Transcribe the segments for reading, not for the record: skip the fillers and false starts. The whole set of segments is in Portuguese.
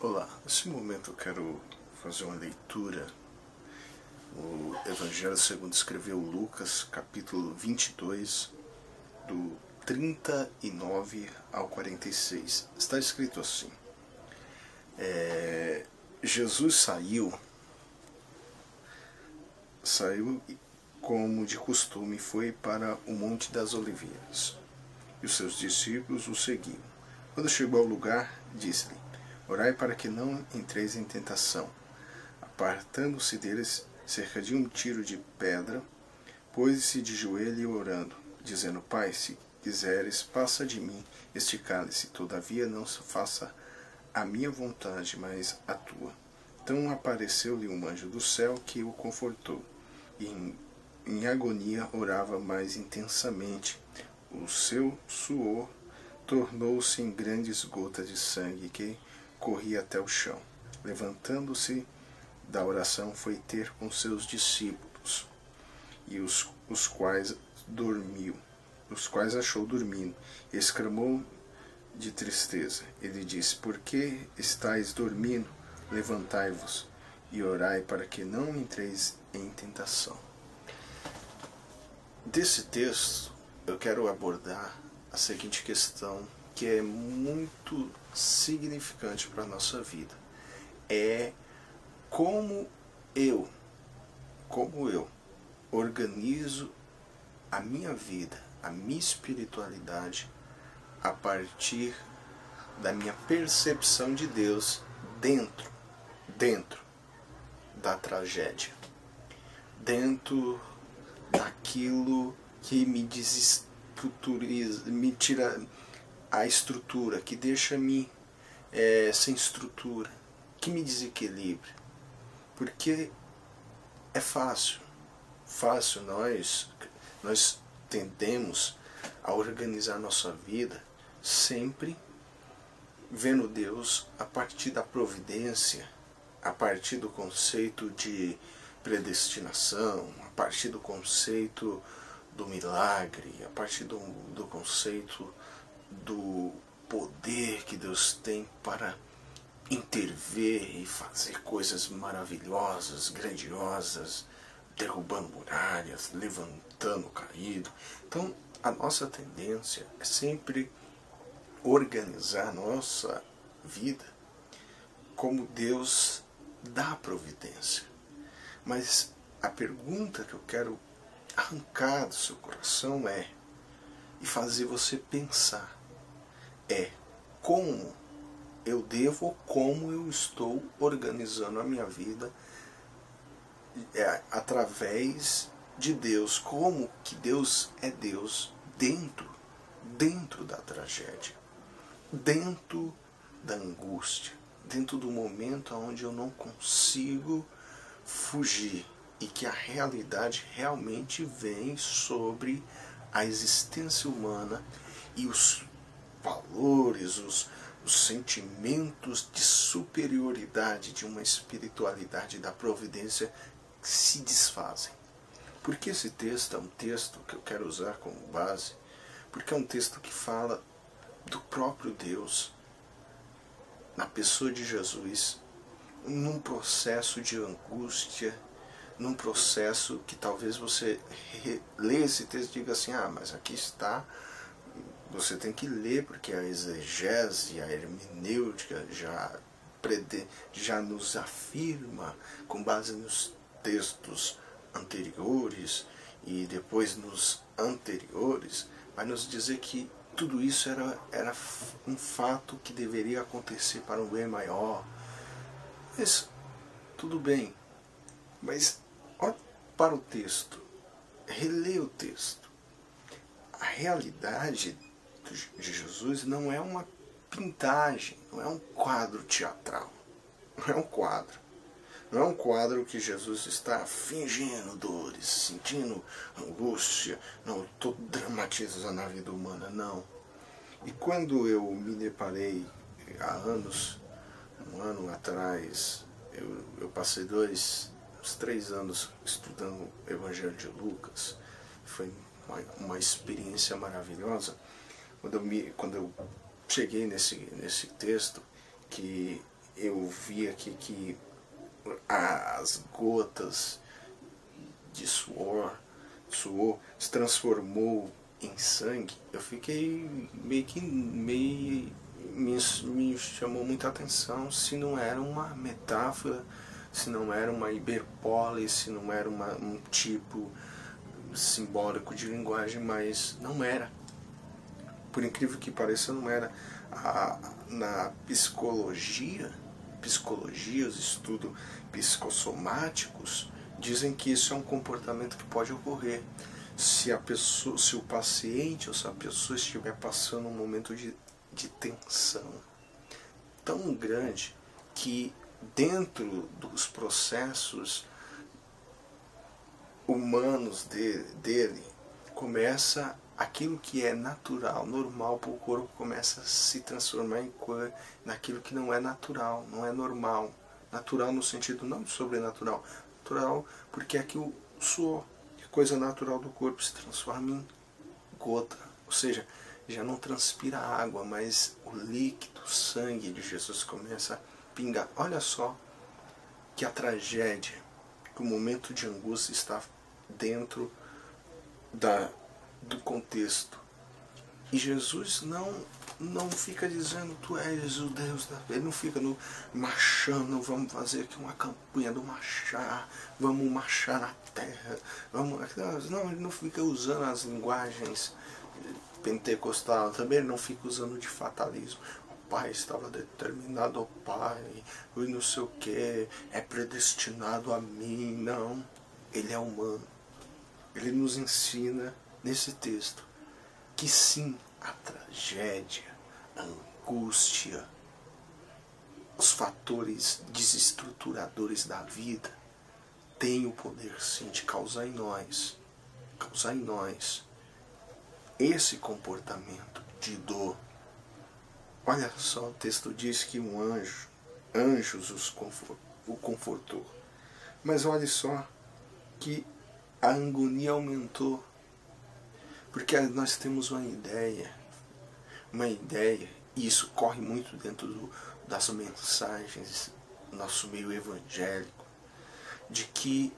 Olá, nesse momento eu quero fazer uma leitura no Evangelho segundo escreveu Lucas, capítulo 22, do 39 ao 46. Está escrito assim: Jesus saiu como de costume, foi para o Monte das Oliveiras, e os seus discípulos o seguiam. Quando chegou ao lugar, disse-lhe: Orai para que não entreis em tentação. Apartando-se deles cerca de um tiro de pedra, pôs-se de joelho orando, dizendo: Pai, se quiseres, passa de mim este cálice, todavia não se faça a minha vontade, mas a tua. Então apareceu-lhe um anjo do céu que o confortou, e em agonia orava mais intensamente. O seu suor tornou-se em grandes gotas de sangue que corria até o chão. Levantando-se da oração, foi ter com seus discípulos, e os quais achou dormindo. Exclamou de tristeza. Ele disse: Por que estáis dormindo? Levantai-vos e orai para que não entreis em tentação. Desse texto eu quero abordar a seguinte questão, que é muito significante para a nossa vida. É como eu organizo a minha vida, a minha espiritualidade, a partir da minha percepção de Deus dentro da tragédia, dentro daquilo que me desestruturiza, me tira a estrutura, que deixa-me sem estrutura, que me desequilibra. Porque é fácil nós tendemos a organizar nossa vida sempre vendo Deus a partir da providência, a partir do conceito de predestinação, a partir do conceito do milagre, a partir do conceito do poder que Deus tem para intervir e fazer coisas maravilhosas, grandiosas, derrubando muralhas, levantando o caído. Então, a nossa tendência é sempre organizar a nossa vida como Deus dá providência. Mas a pergunta que eu quero arrancar do seu coração e fazer você pensar como eu devo, como eu estou organizando a minha vida através de Deus, como que Deus é Deus dentro da tragédia, dentro da angústia, dentro do momento onde eu não consigo fugir e que a realidade realmente vem sobre a existência humana e os valores, os sentimentos de superioridade de uma espiritualidade da providência se desfazem. Porque esse texto é um texto que eu quero usar como base, porque é um texto que fala do próprio Deus, na pessoa de Jesus, num processo de angústia, num processo que talvez você lê esse texto e diga assim: mas aqui está. Você tem que ler, porque a exegese, a hermenêutica já nos afirma, com base nos textos anteriores e depois nos anteriores, vai nos dizer que tudo isso era um fato que deveria acontecer para um bem maior. Mas tudo bem, mas olha para o texto, releia o texto. A realidade de Jesus não é uma pintagem, não é um quadro teatral, não é um quadro. Não é um quadro que Jesus está fingindo dores, sentindo angústia. Não, estou dramatizando a vida humana, não. E quando eu me deparei há anos, um ano atrás, eu passei uns 3 anos estudando o Evangelho de Lucas. Foi uma experiência maravilhosa. Quando eu cheguei nesse texto, que eu vi aqui que as gotas de suor se transformou em sangue, eu fiquei me chamou muita atenção se não era uma metáfora, se não era uma hiperbole, se não era um tipo simbólico de linguagem, mas não era. Por incrível que pareça, não era. Na psicologia, os estudos psicossomáticos dizem que isso é um comportamento que pode ocorrer se o paciente ou se a pessoa estiver passando um momento de tensão tão grande que dentro dos processos humanos dele começa aquilo que é natural, normal para o corpo, começa a se transformar naquilo que não é natural, não é normal. Natural no sentido não de sobrenatural, natural porque é que o suor, que coisa natural do corpo, se transforma em gota, ou seja, já não transpira água, mas o líquido, o sangue de Jesus começa a pingar. Olha só que a tragédia, que o momento de angústia está dentro do contexto. E Jesus não fica dizendo tu és o Deus da... Ele não fica marchando, vamos fazer aqui uma campanha do marchar, vamos marchar na terra, não, ele não fica usando as linguagens pentecostal, também ele não fica usando de fatalismo. O Pai estava determinado ao Pai, e não sei o que, é predestinado a mim. Não, ele é humano. Ele nos ensina nesse texto que sim, a tragédia, a angústia, os fatores desestruturadores da vida têm o poder sim de causar em nós esse comportamento de dor. Olha só, o texto diz que anjos o confortou. Mas olha só que a agonia aumentou, porque nós temos uma ideia, e isso corre muito dentro das mensagens do nosso meio evangélico, de que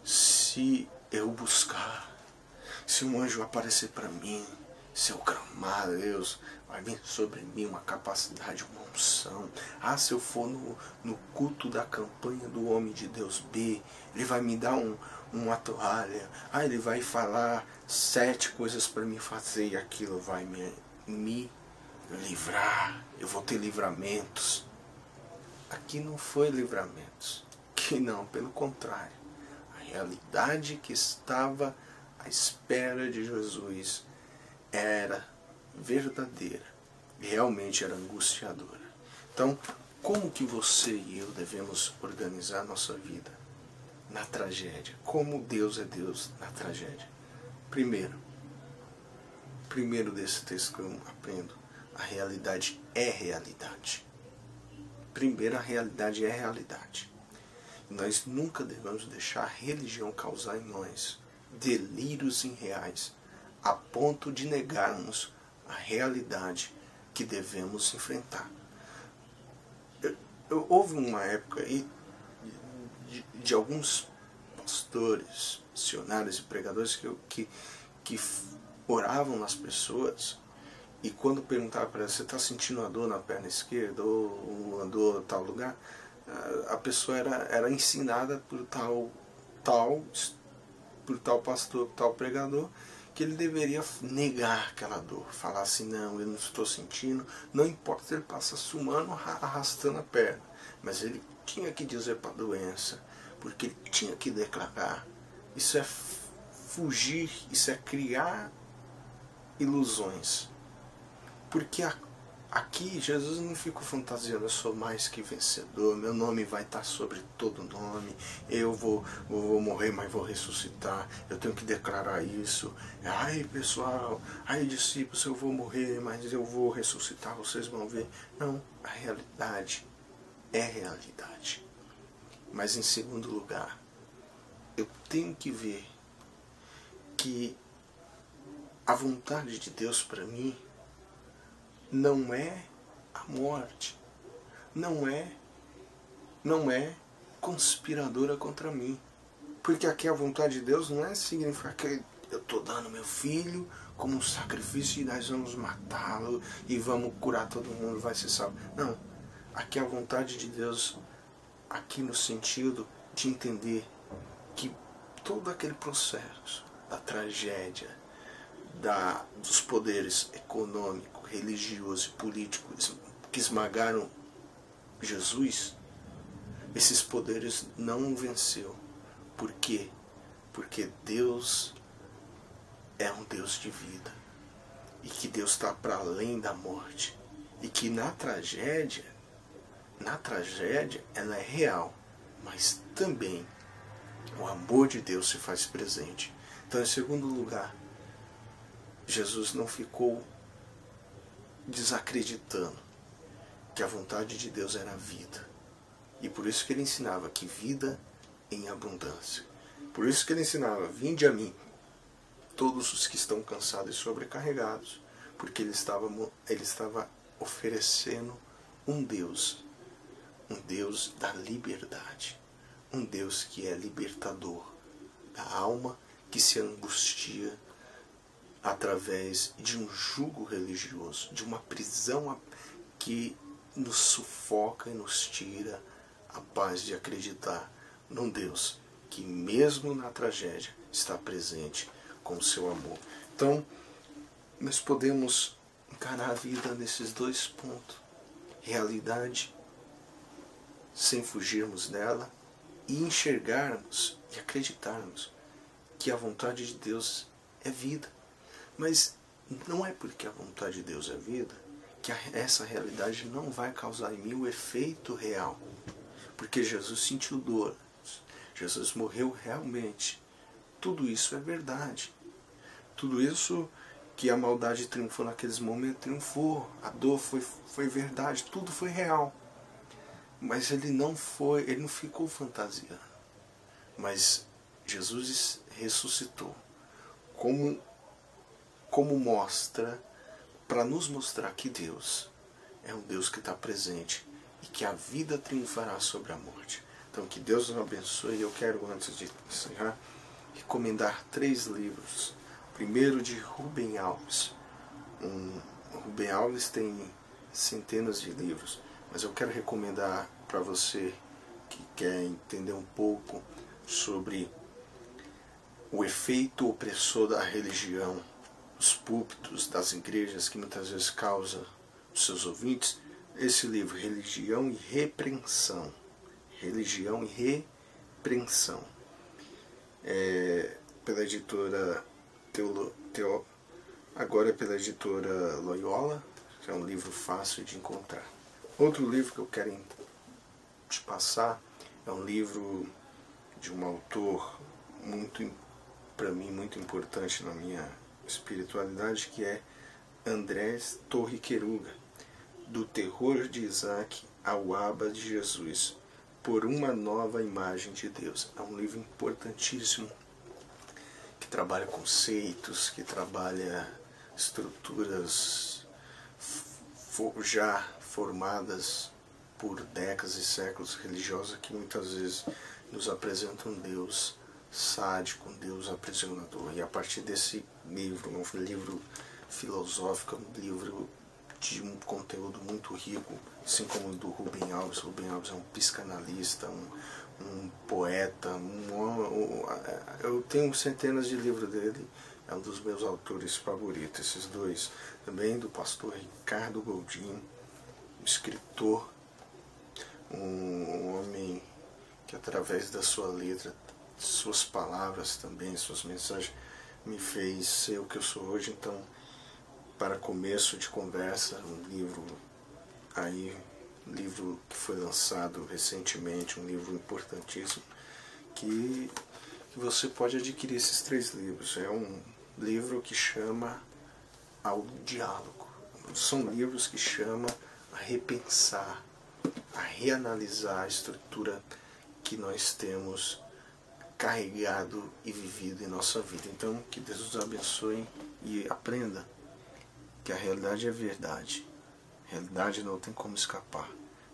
se eu buscar, se um anjo aparecer para mim, se eu clamar a Deus, vai vir sobre mim uma capacidade, uma unção. Se eu for no culto da campanha do Homem de Deus B, ele vai me dar uma toalha. Ele vai falar 7 coisas para me fazer e aquilo vai me livrar. Eu vou ter livramentos. Aqui não foi livramentos. Que não, pelo contrário. A realidade que estava à espera de Jesus era verdadeira, realmente era angustiadora. Então, como que você e eu devemos organizar a nossa vida na tragédia? Como Deus é Deus na tragédia? Primeiro desse texto que eu aprendo, a realidade é realidade. Primeiro, a realidade é realidade. Nós nunca devemos deixar a religião causar em nós delírios irreais, a ponto de negarmos a realidade que devemos enfrentar. Houve uma época aí de alguns pastores, missionários e pregadores que oravam nas pessoas, e quando perguntavam para ela, você está sentindo uma dor na perna esquerda ou uma dor em tal lugar, a pessoa era ensinada por tal pastor, por tal pregador, que ele deveria negar aquela dor, falar assim, não, eu não estou sentindo, não importa se ele passa sumando, arrastando a perna, mas ele tinha que dizer para a doença, porque ele tinha que declarar. Isso é fugir, isso é criar ilusões, porque aqui Jesus não fica fantasiando, eu sou mais que vencedor, meu nome vai estar sobre todo nome, eu vou morrer, mas vou ressuscitar, eu tenho que declarar isso. Ai pessoal, ai discípulos, eu vou morrer, mas eu vou ressuscitar, vocês vão ver. Não, a realidade é realidade. Mas em segundo lugar, eu tenho que ver que a vontade de Deus para mim não é a morte, não é não é conspiradora contra mim. Porque aqui a vontade de Deus não é significar que eu estou dando meu filho como um sacrifício e nós vamos matá-lo e vamos curar todo mundo, vai ser salvo. Não. Aqui a vontade de Deus, aqui no sentido de entender que todo aquele processo da tragédia, dos poderes econômico, religioso e político que esmagaram Jesus, esses poderes não venceu. Por quê? Porque Deus é um Deus de vida. E que Deus está para além da morte. E que na tragédia ela é real. Mas também o amor de Deus se faz presente. Então, em segundo lugar, Jesus não ficou desacreditando que a vontade de Deus era a vida. E por isso que ele ensinava que vida em abundância. Por isso que ele ensinava: vinde a mim, todos os que estão cansados e sobrecarregados, porque ele estava oferecendo um Deus da liberdade, um Deus que é libertador da alma que se angustia através de um jugo religioso, de uma prisão que nos sufoca e nos tira a paz de acreditar num Deus que mesmo na tragédia está presente com o seu amor. Então, nós podemos encarar a vida nesses dois pontos: realidade, sem fugirmos dela, e enxergarmos e acreditarmos que a vontade de Deus é vida. Mas não é porque a vontade de Deus é vida que essa realidade não vai causar em mim o efeito real. Porque Jesus sentiu dor, Jesus morreu realmente. Tudo isso é verdade. Tudo isso que a maldade triunfou naqueles momentos, triunfou. A dor foi verdade, tudo foi real. Mas ele não ficou fantasiando. Mas Jesus ressuscitou como mostra, para nos mostrar que Deus é um Deus que está presente e que a vida triunfará sobre a morte. Então, que Deus nos abençoe. Eu quero, antes de encerrar, recomendar 3 livros. Primeiro, de Rubem Alves. Rubem Alves tem centenas de livros, mas eu quero recomendar para você que quer entender um pouco sobre o efeito opressor da religião, os púlpitos das igrejas, que muitas vezes causa os seus ouvintes, esse livro, Religião e Repreensão. Religião e Repreensão. Pela editora agora é pela editora Loyola, que é um livro fácil de encontrar. Outro livro que eu quero te passar é um livro de um autor para mim, muito importante na minha espiritualidade, que é Andrés Torriqueruga, Do Terror de Isaac ao Abba de Jesus, por uma nova imagem de Deus. É um livro importantíssimo, que trabalha conceitos, que trabalha estruturas já formadas por décadas e séculos, religiosas, que muitas vezes nos apresentam um Deus sádico, um Deus aprisionador. E a partir desse livro, um livro filosófico, um livro de um conteúdo muito rico, assim como o do Rubem Alves. Rubem Alves é um psicanalista, um poeta, eu tenho centenas de livros dele, é um dos meus autores favoritos, esses dois. Também do pastor Ricardo Goldin, um escritor, um homem que através da sua letra, suas palavras também, suas mensagens, me fez ser o que eu sou hoje. Então, para começo de conversa, um livro que foi lançado recentemente, um livro importantíssimo, que você pode adquirir esses 3 livros. É um livro que chama ao diálogo. São livros que chamam a repensar, a reanalisar a estrutura que nós temos carregado e vivido em nossa vida. Então, que Deus nos abençoe e aprenda que a realidade é verdade. A realidade não tem como escapar,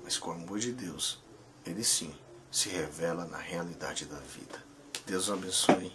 mas com o amor de Deus ele sim se revela na realidade da vida. Que Deus o abençoe.